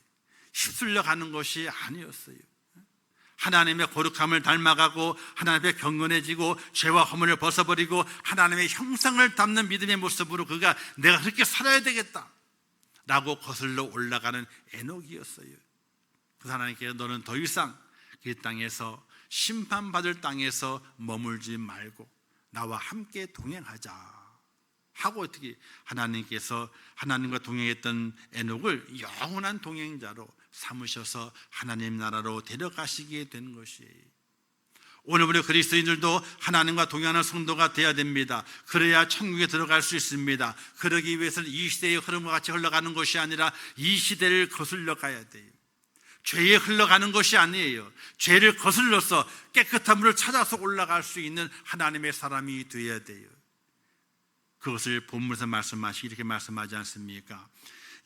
휩쓸려 가는 것이 아니었어요. 하나님의 거룩함을 닮아가고 하나님의 경건해지고 죄와 허물을 벗어버리고 하나님의 형상을 담는 믿음의 모습으로 그가 내가 그렇게 살아야 되겠다 라고 거슬러 올라가는 에녹이었어요. 그 하나님께서 너는 더 이상 그 땅에서 심판받을 땅에서 머물지 말고 나와 함께 동행하자 하고, 어떻게 하나님께서 하나님과 동행했던 에녹을 영원한 동행자로 삼으셔서 하나님 나라로 데려가시게 된 것이에요. 오늘 우리 그리스도인들도 하나님과 동행하는 성도가 되어야 됩니다. 그래야 천국에 들어갈 수 있습니다. 그러기 위해서는 이 시대의 흐름과 같이 흘러가는 것이 아니라 이 시대를 거슬러 가야 돼요. 죄에 흘러가는 것이 아니에요. 죄를 거슬러서 깨끗한 물을 찾아서 올라갈 수 있는 하나님의 사람이 되어야 돼요. 그것을 본문에서 이렇게 말씀하지 않습니까?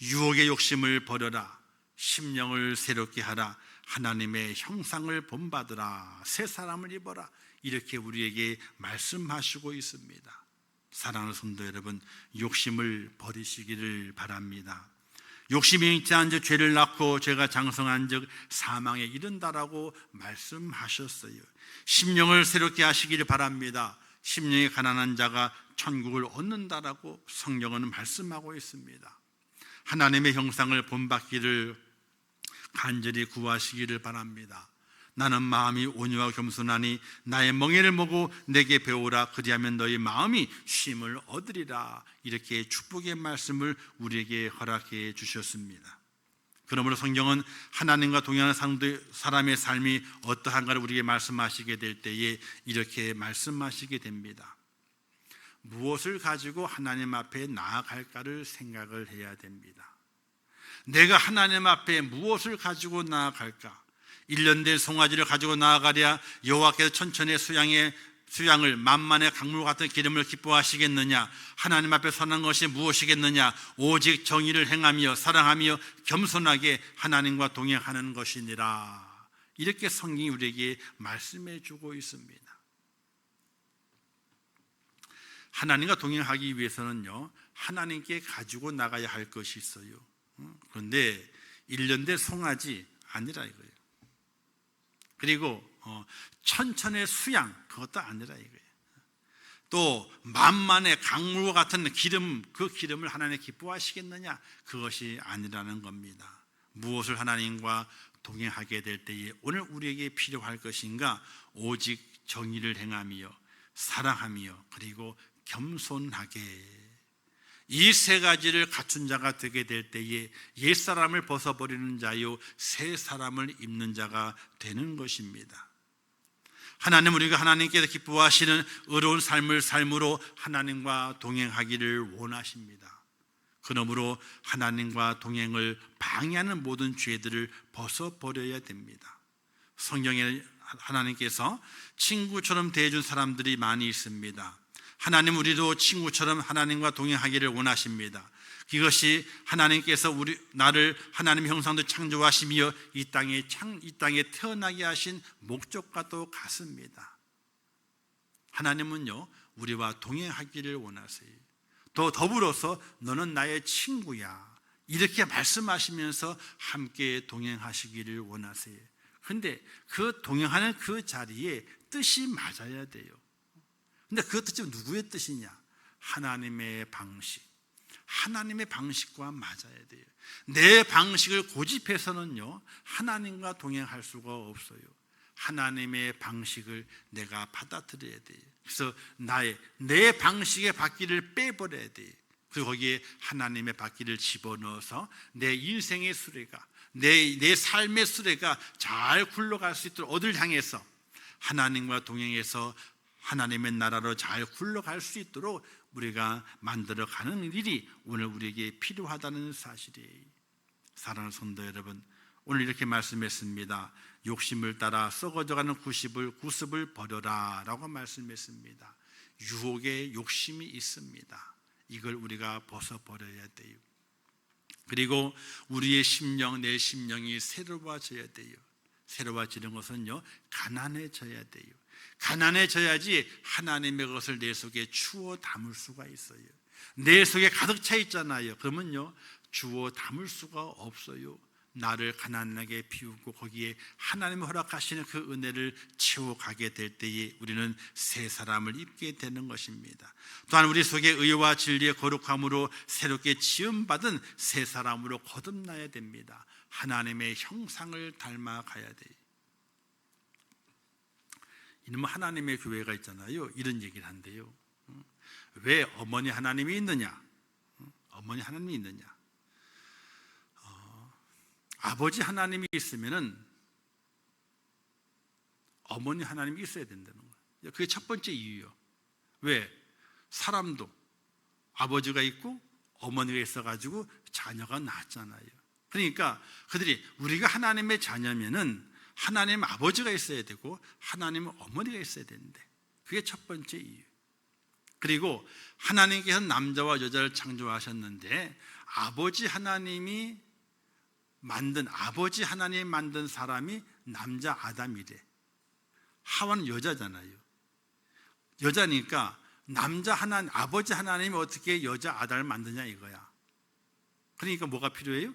유혹의 욕심을 버려라, 심령을 새롭게 하라, 하나님의 형상을 본받으라, 새 사람을 입어라, 이렇게 우리에게 말씀하시고 있습니다. 사랑하는 성도 여러분, 욕심을 버리시기를 바랍니다. 욕심이 있지 않은즉 죄를 낳고 죄가 장성한즉 사망에 이른다라고 말씀하셨어요. 심령을 새롭게 하시기를 바랍니다. 심령이 가난한 자가 천국을 얻는다라고 성경은 말씀하고 있습니다. 하나님의 형상을 본받기를 간절히 구하시기를 바랍니다. 나는 마음이 온유하고 겸손하니 나의 멍에를 보고 내게 배우라, 그리하면 너희 마음이 쉼을 얻으리라, 이렇게 축복의 말씀을 우리에게 허락해 주셨습니다. 그러므로 성경은 하나님과 동행하는 사람의 삶이 어떠한가를 우리에게 말씀하시게 될 때에 이렇게 말씀하시게 됩니다. 무엇을 가지고 하나님 앞에 나아갈까를 생각을 해야 됩니다. 내가 하나님 앞에 무엇을 가지고 나아갈까? 1년 된 송아지를 가지고 나아가랴 여호와께서 천천의 수양을 만만의 강물 같은 기름을 기뻐하시겠느냐? 하나님 앞에 서는 것이 무엇이겠느냐? 오직 정의를 행하며 사랑하며 겸손하게 하나님과 동행하는 것이니라. 이렇게 성경이 우리에게 말씀해 주고 있습니다. 하나님과 동행하기 위해서는요, 하나님께 가지고 나가야 할 것이 있어요. 그런데 1년 된 송아지 아니라 이거예요. 그리고 천천의 수양, 그것도 아니라 이거예요. 또 만만의 강물과 같은 기름, 그 기름을 하나님 기뻐하시겠느냐? 그것이 아니라는 겁니다. 무엇을 하나님과 동행하게 될 때에 오늘 우리에게 필요할 것인가? 오직 정의를 행하며 사랑하며 그리고 겸손하게, 이 세 가지를 갖춘 자가 되게 될 때에 옛사람을 벗어버리는 자요 새 사람을 입는 자가 되는 것입니다. 하나님, 우리가 하나님께서 기뻐하시는 의로운 삶을 삶으로 하나님과 동행하기를 원하십니다. 그러므로 하나님과 동행을 방해하는 모든 죄들을 벗어버려야 됩니다. 성경에 하나님께서 친구처럼 대해준 사람들이 많이 있습니다. 하나님, 우리도 친구처럼 하나님과 동행하기를 원하십니다. 이것이 하나님께서 나를 하나님의 형상도 창조하시며 이 땅에 태어나게 하신 목적과도 같습니다. 하나님은요, 우리와 동행하기를 원하세요. 또 더불어서 너는 나의 친구야, 이렇게 말씀하시면서 함께 동행하시기를 원하세요. 그런데 그 동행하는 그 자리에 뜻이 맞아야 돼요. 근데 그 뜻이 누구의 뜻이냐? 하나님의 방식, 하나님의 방식과 맞아야 돼요. 내 방식을 고집해서는요, 하나님과 동행할 수가 없어요. 하나님의 방식을 내가 받아들여야 돼요. 그래서 내 방식의 바퀴를 빼버려야 돼요. 그리고 거기에 하나님의 바퀴를 집어넣어서 내 인생의 수레가, 내 삶의 수레가 잘 굴러갈 수 있도록 어디를 향해서? 하나님과 동행해서 하나님의 나라로 잘 굴러갈 수 있도록 우리가 만들어가는 일이 오늘 우리에게 필요하다는 사실이에요. 사랑하는 성도 여러분, 오늘 이렇게 말씀했습니다. 욕심을 따라 썩어져가는 구습을 버려라 라고 말씀했습니다. 유혹에 욕심이 있습니다. 이걸 우리가 벗어버려야 돼요. 그리고 우리의 심령, 내 심령이 새로워져야 돼요. 새로워지는 것은요, 가난해져야 돼요. 가난해져야지 하나님의 것을 내 속에 주워 담을 수가 있어요. 내 속에 가득 차 있잖아요. 그러면요, 주워 담을 수가 없어요. 나를 가난하게 비우고 거기에 하나님이 허락하시는 그 은혜를 채워가게 될 때에 우리는 새 사람을 입게 되는 것입니다. 또한 우리 속에 의와 진리의 거룩함으로 새롭게 지음받은 새 사람으로 거듭나야 됩니다. 하나님의 형상을 닮아가야 돼요. 이놈 하나님의 교회가 있잖아요. 이런 얘기를 한대요. 왜 어머니 하나님이 있느냐? 어머니 하나님이 있느냐? 아버지 하나님이 있으면은 어머니 하나님이 있어야 된다는 거예요. 그게 첫 번째 이유예요. 왜? 사람도 아버지가 있고 어머니가 있어가지고 자녀가 낳았잖아요. 그러니까 그들이 우리가 하나님의 자녀면은 하나님 아버지가 있어야 되고 하나님 어머니가 있어야 되는데, 그게 첫 번째 이유. 그리고 하나님께서 남자와 여자를 창조하셨는데 아버지 하나님이 만든 사람이 남자 아담이래. 하와는 여자잖아요. 여자니까 아버지 하나님이 어떻게 여자 아담을 만드냐 이거야. 그러니까 뭐가 필요해요?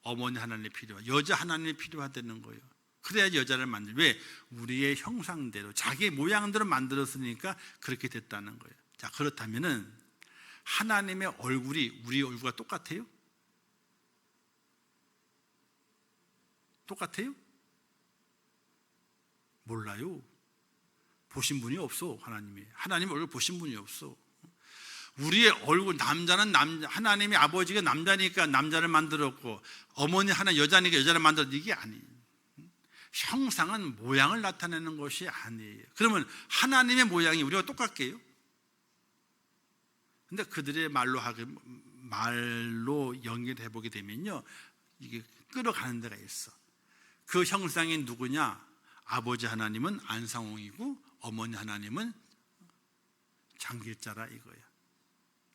어머니 하나님이 필요해. 여자 하나님이 필요하다는 거예요. 그래야지 여자를 왜? 우리의 형상대로 자기 모양대로 만들었으니까 그렇게 됐다는 거예요. 자, 그렇다면은 하나님의 얼굴이 우리 얼굴과 똑같아요? 똑같아요? 몰라요. 보신 분이 없어. 하나님 얼굴 보신 분이 없어. 우리의 얼굴, 남자는 남자, 하나님의 아버지가 남자니까 남자를 만들었고 어머니 하나 여자니까 여자를 만들었다, 이게 아니에요. 형상은 모양을 나타내는 것이 아니에요. 그러면 하나님의 모양이 우리가 똑같게요? 근데 그들의 말로 연결해 보게 되면요, 이게 끌어가는 데가 있어. 그 형상이 누구냐? 아버지 하나님은 안상홍이고 어머니 하나님은 장길자라 이거야.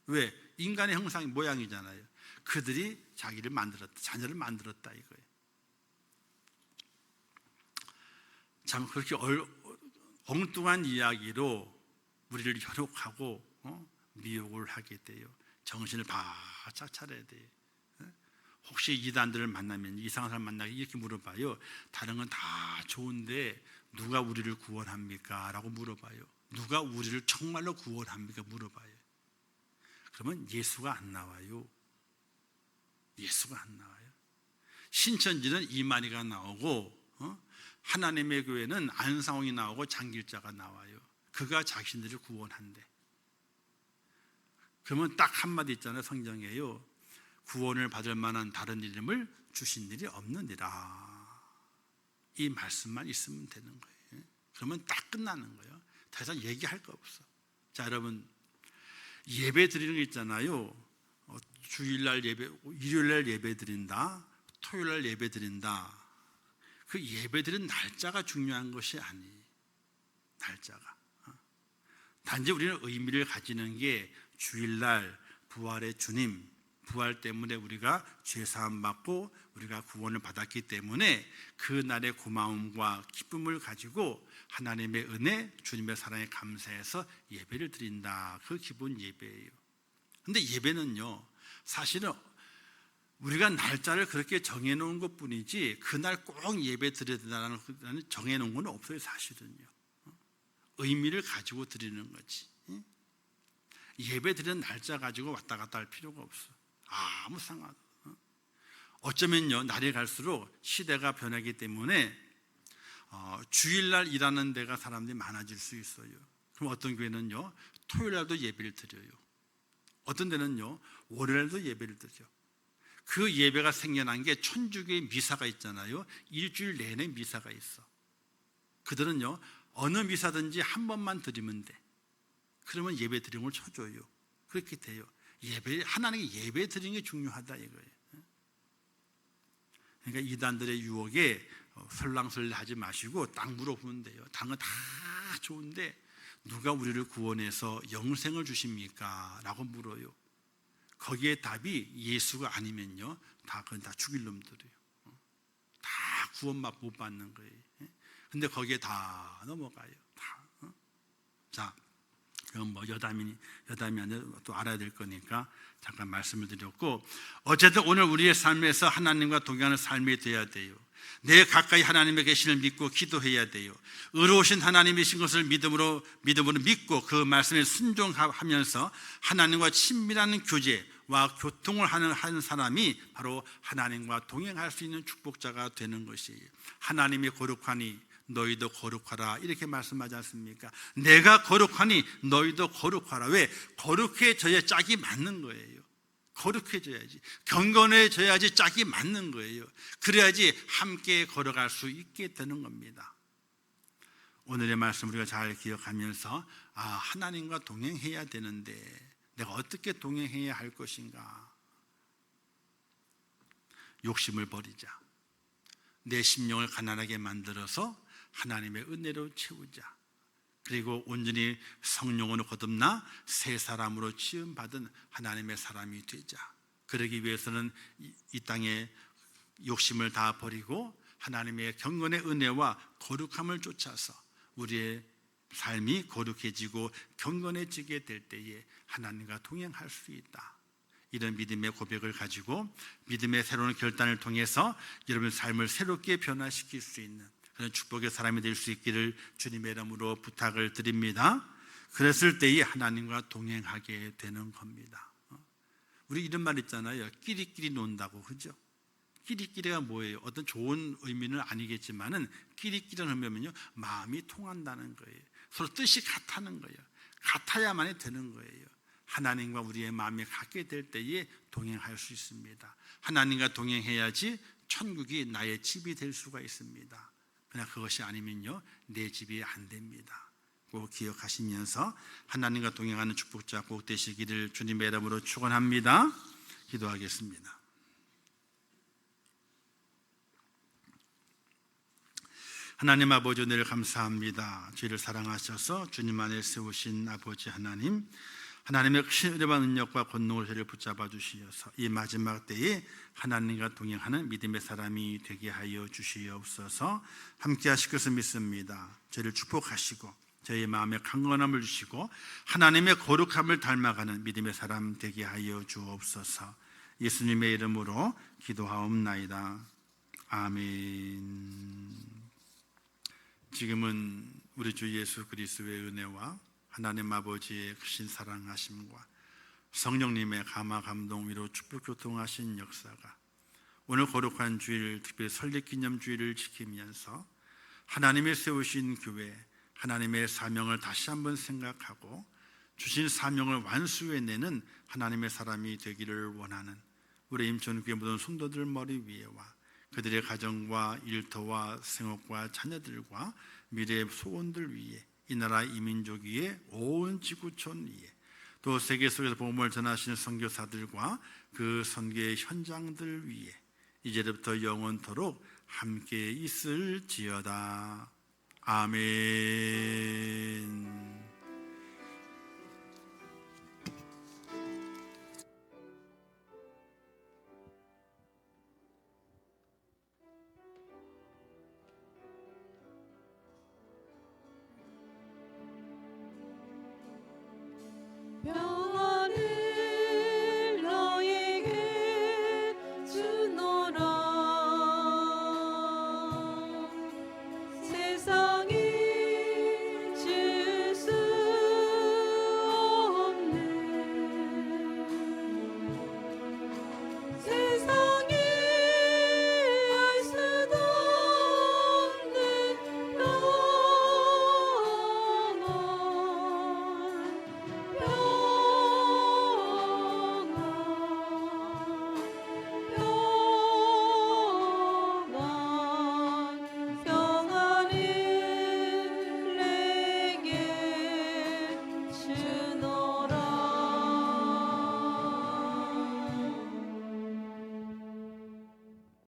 왜? 인간의 형상이 모양이잖아요. 그들이 자기를 만들었다, 자녀를 만들었다 이거예요. 참 그렇게 엉뚱한 이야기로 우리를 현혹하고 미혹을 하게 돼요. 정신을 바짝 차려야 돼요. 혹시 이단들을 만나면, 이상한 사람 만나게 이렇게 물어봐요. 다른 건 다 좋은데 누가 우리를 구원합니까? 라고 물어봐요. 누가 우리를 정말로 구원합니까? 물어봐요. 그러면 예수가 안 나와요. 예수가 안 나와요. 신천지는 이만희가 나오고 하나님의 교회는 안상홍이 나오고 장길자가 나와요. 그가 자신들을 구원한대. 그러면 딱 한마디 있잖아요. 성경에요. 구원을 받을 만한 다른 이름을 주신 일이 없느니라. 이 말씀만 있으면 되는 거예요. 그러면 딱 끝나는 거예요. 더 이상 얘기할 거 없어. 자, 여러분, 예배 드리는 거 있잖아요. 주일날 예배, 일요일날 예배 드린다, 토요일날 예배 드린다. 그 예배 드린 날짜가 중요한 것이 아니에요. 날짜가. 단지 우리는 의미를 가지는 게 주일날 부활의 주님, 부활 때문에 우리가 죄사함 받고 우리가 구원을 받았기 때문에 그 날의 고마움과 기쁨을 가지고 하나님의 은혜, 주님의 사랑에 감사해서 예배를 드린다. 그 기본 예배예요. 근데 예배는요, 사실은 우리가 날짜를 그렇게 정해놓은 것 뿐이지 그날 꼭 예배 드려야 된다는 정해놓은 건 없어요. 사실은요. 의미를 가지고 드리는 거지. 예배 드리는 날짜 가지고 왔다 갔다 할 필요가 없어. 아무 상관. 어쩌면요, 날이 갈수록 시대가 변하기 때문에 주일날 일하는 데가 사람들이 많아질 수 있어요. 그럼 어떤 교회는요, 토요일날도 예배를 드려요. 어떤 데는요, 월요일날도 예배를 드려. 그 예배가 생겨난 게 천주교의 미사가 있잖아요. 일주일 내내 미사가 있어. 그들은요, 어느 미사든지 한 번만 드리면 돼. 그러면 예배 드리는 걸 쳐줘요. 그렇게 돼요. 하나님께 예배 드리는 게 중요하다 이거예요. 그러니까 이단들의 유혹에 설랑설레하지 마시고 딱 물어보면 돼요. 다른 건 다 좋은데 누가 우리를 구원해서 영생을 주십니까? 라고 물어요. 거기에 답이 예수가 아니면요, 그건 다 죽일 놈들이에요. 다 구원만 못 받는 거예요. 근데 거기에 다 넘어가요. 다. 자, 그건 뭐 여담이 아니라 또 알아야 될 거니까 잠깐 말씀을 드렸고, 어쨌든 오늘 우리의 삶에서 하나님과 동행하는 삶이 되어야 돼요. 내 가까이 하나님의 계시를 믿고 기도해야 돼요. 의로우신 하나님이신 것을 믿음으로 믿고 그 말씀에 순종하면서 하나님과 친밀한 교제와 교통을 하는 사람이 바로 하나님과 동행할 수 있는 축복자가 되는 것이에요. 하나님이 거룩하니 너희도 거룩하라, 이렇게 말씀하지 않습니까? 내가 거룩하니 너희도 거룩하라. 왜? 거룩해져야 짝이 맞는 거예요. 거룩해져야지, 경건해져야지 짝이 맞는 거예요. 그래야지 함께 걸어갈 수 있게 되는 겁니다. 오늘의 말씀 우리가 잘 기억하면서 하나님과 동행해야 되는데 내가 어떻게 동행해야 할 것인가? 욕심을 버리자. 내 심령을 가난하게 만들어서 하나님의 은혜로 채우자. 그리고 온전히 성령으로 거듭나 새 사람으로 지음받은 하나님의 사람이 되자. 그러기 위해서는 이 땅에 욕심을 다 버리고 하나님의 경건의 은혜와 거룩함을 쫓아서 우리의 삶이 거룩해지고 경건해지게 될 때에 하나님과 동행할 수 있다. 이런 믿음의 고백을 가지고 믿음의 새로운 결단을 통해서 여러분의 삶을 새롭게 변화시킬 수 있는 그런 축복의 사람이 될 수 있기를 주님의 이름으로 부탁을 드립니다. 그랬을 때에 하나님과 동행하게 되는 겁니다. 우리 이런 말 있잖아요. 끼리끼리 논다고, 그죠? 끼리끼리가 뭐예요? 어떤 좋은 의미는 아니겠지만은 끼리끼리는 의미면요, 마음이 통한다는 거예요. 서로 뜻이 같다는 거예요. 같아야만이 되는 거예요. 하나님과 우리의 마음이 같게 될 때에 동행할 수 있습니다. 하나님과 동행해야지 천국이 나의 집이 될 수가 있습니다. 그러나 그것이 아니면요, 내 집이 안 됩니다. 꼭 기억하시면서 하나님과 동행하는 축복자 꼭 되시기를 주님의 이름으로 축원합니다. 기도하겠습니다. 하나님 아버지, 은혜를 감사합니다. 저희를 사랑하셔서 주님 안에 세우신 아버지 하나님, 하나님의 크신 은혜와 능력과 권능으로 저희를 붙잡아 주시어서 이 마지막 때에 하나님과 동행하는 믿음의 사람이 되게 하여 주시옵소서. 함께 하실 것을 믿습니다. 저희를 축복하시고 저희의 마음에 강건함을 주시고 하나님의 거룩함을 닮아가는 믿음의 사람 되게 하여 주옵소서. 예수님의 이름으로 기도하옵나이다. 아멘. 지금은 우리 주 예수 그리스도의 은혜와 하나님 아버지의 크신 사랑하심과 성령님의 감화 감동 위로 축복 교통하신 역사가 오늘 거룩한 주일, 특별히 설립기념주일을 지키면서 하나님이 세우신 교회, 하나님의 사명을 다시 한번 생각하고 주신 사명을 완수해내는 하나님의 사람이 되기를 원하는 우리 임천교회 모든 성도들 머리 위에와 그들의 가정과 일터와 생업과 자녀들과 미래의 소원들 위에, 이 나라 이민족 위에, 온 지구촌 위에, 또 세계 속에서 복음을 전하시는 선교사들과 그 선교의 현장들 위에 이제부터 영원토록 함께 있을지어다. 아멘. 별